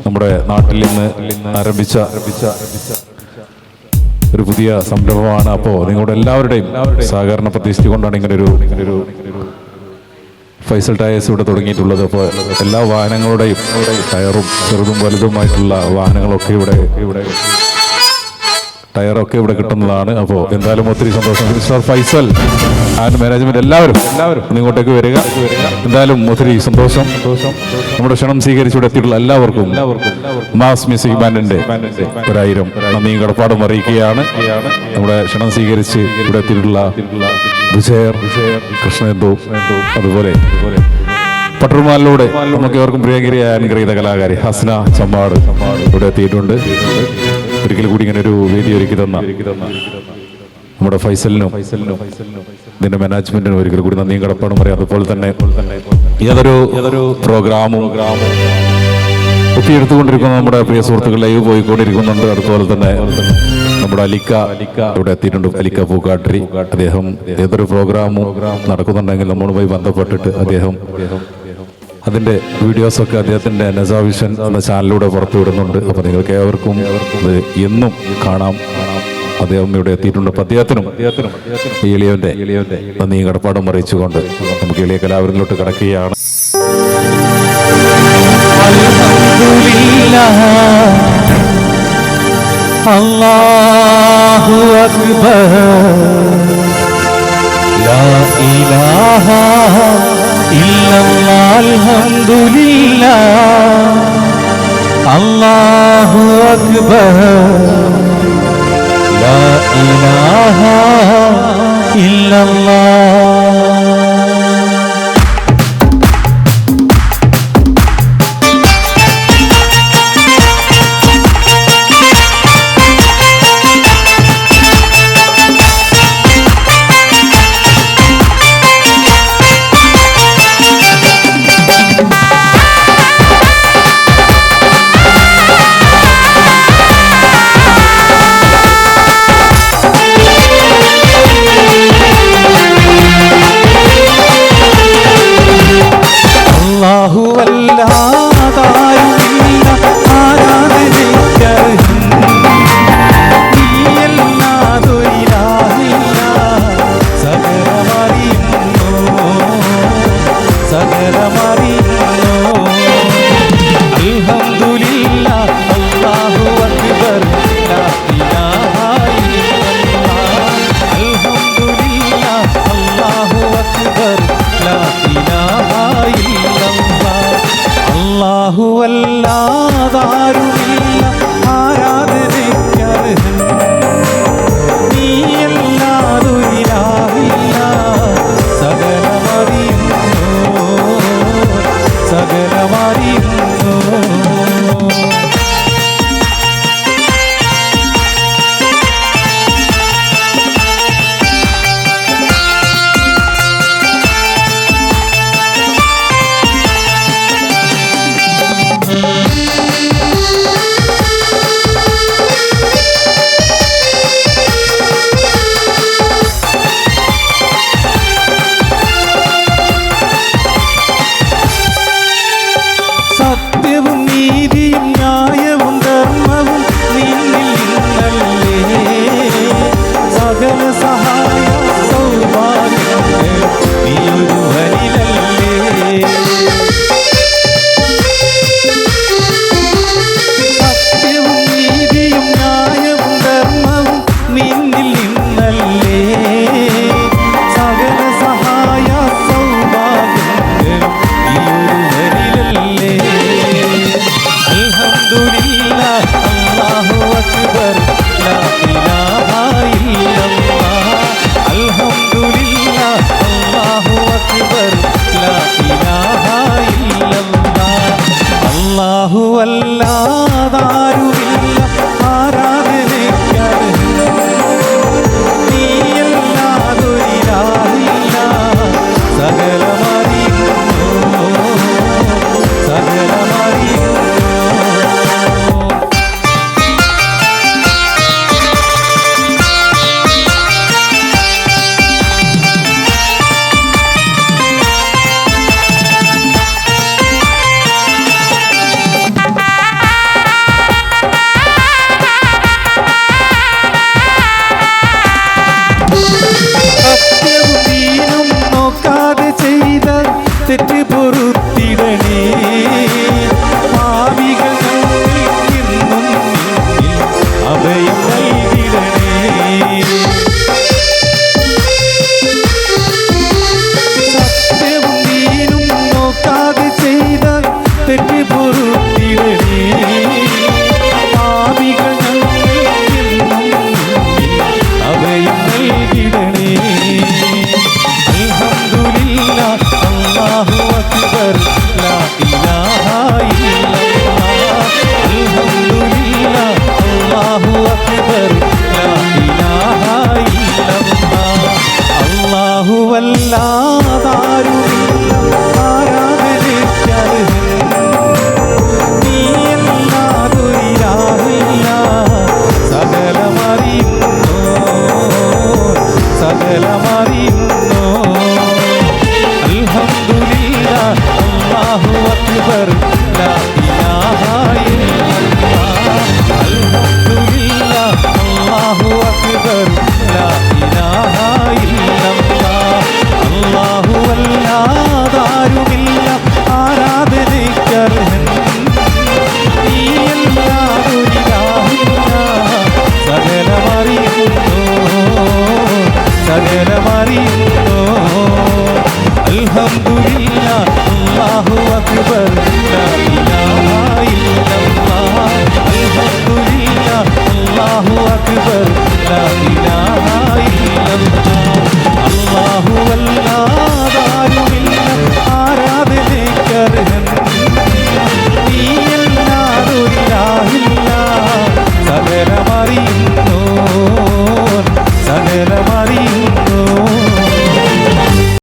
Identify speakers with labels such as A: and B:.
A: നമ്മുടെ നാട്ടിൽ നിന്ന് ആരംഭിച്ച ഒരു പുതിയ സംരംഭമാണ്. അപ്പോൾ നിങ്ങളുടെ എല്ലാവരുടെയും സഹകരണം പ്രതീക്ഷിച്ചുകൊണ്ടാണ് ഇങ്ങനൊരു ഫൈസൽ ടയേഴ്സ് ഇവിടെ തുടങ്ങിയിട്ടുള്ളത്. അപ്പോൾ എല്ലാ വാഹനങ്ങളുടെയും ടയറും ചെറുതും വലുതുമായിട്ടുള്ള വാഹനങ്ങളൊക്കെ ഇവിടെ ടയറൊക്കെ ഇവിടെ കിട്ടുന്നതാണ്. അപ്പോൾ എന്തായാലും ഒത്തിരി സന്തോഷം. മിസ്റ്റർ ഫൈസൽ ആൻഡ് മാനേജ്മെന്റ് എല്ലാവരും ഇങ്ങോട്ടേക്ക് വരിക. എന്തായാലും ഒത്തിരി സന്തോഷം. നമ്മുടെ ക്ഷണം സ്വീകരിച്ച് ഇവിടെ എത്തിയിട്ടുള്ള എല്ലാവർക്കും മാസ് മ്യൂസിക് ബാൻഡിന്റെ 1000 നന്ദിയും കടപ്പാടും അറിയിക്കുകയാണ്. നമ്മുടെ ക്ഷണം സ്വീകരിച്ച് ഇവിടെ എത്തിയിട്ടുള്ള വിജയർ, കൃഷ്ണേന്ദു, അതുപോലെ പട്ടർമാലിലൂടെ നമുക്ക് ഏവർക്കും പ്രിയങ്കരിയായ അനുഗ്രഹീത കലാകാരി ഹസ്ന ചമ്മാട് ഇവിടെ എത്തിയിട്ടുണ്ട്. ഒരിക്കൽ കൂടി ഇങ്ങനെ ഒരു വേദി ഒരുക്കി തന്ന നമ്മുടെ ഫൈസലിനും ഇതിന്റെ മാനേജ്മെന്റിനും ഒരിക്കൽ കൂടി നന്ദിയും കടപ്പാടും പറയാം. അതുപോലെ തന്നെ ഏതൊരു പ്രോഗ്രാമും ഒപ്പിയെടുത്തുകൊണ്ടിരിക്കുന്ന നമ്മുടെ പ്രിയ സുഹൃത്തുക്കൾ ലൈവ് പോയിക്കൊണ്ടിരിക്കുന്നുണ്ട്. അതുപോലെ തന്നെ നമ്മുടെ അലിക്ക ഇവിടെ എത്തിയിട്ടുണ്ട്. അലിക്ക പൂക്കാട്ടിരി അദ്ദേഹം ഏതൊരു പ്രോഗ്രാമും നടക്കുന്നുണ്ടെങ്കിൽ നമ്മളുമായി ബന്ധപ്പെട്ടിട്ട് അദ്ദേഹം അതിന്റെ വീഡിയോസൊക്കെ അദ്ദേഹത്തിന്റെ നസാവിഷൻ എന്ന ചാനലിലൂടെ പുറത്തുവിടുന്നുണ്ട്. അപ്പൊ നിങ്ങൾക്ക് ഏവർക്കും അത് എന്നും കാണാം. അദ്ദേഹം ഇവിടെ എത്തിയിട്ടുണ്ട്. അപ്പൊ അദ്ദേഹത്തിനും എളിയവന്റെ നന്ദി കടപ്പാടും അറിയിച്ചുകൊണ്ട് നമുക്ക് എളിയ കലാകാരനിലോട്ട് കടക്കുകയാണ്.
B: അല്ലാഹു അക്ബർ, ലാ ഇലാഹ ഇല്ലല്ലാഹ്, അൽഹംദുലില്ലാഹ്, അല്ലാഹു അക്ബർ, ലാ ഇലാഹ ഇല്ലല്ലാഹ്. അറിയുന്നു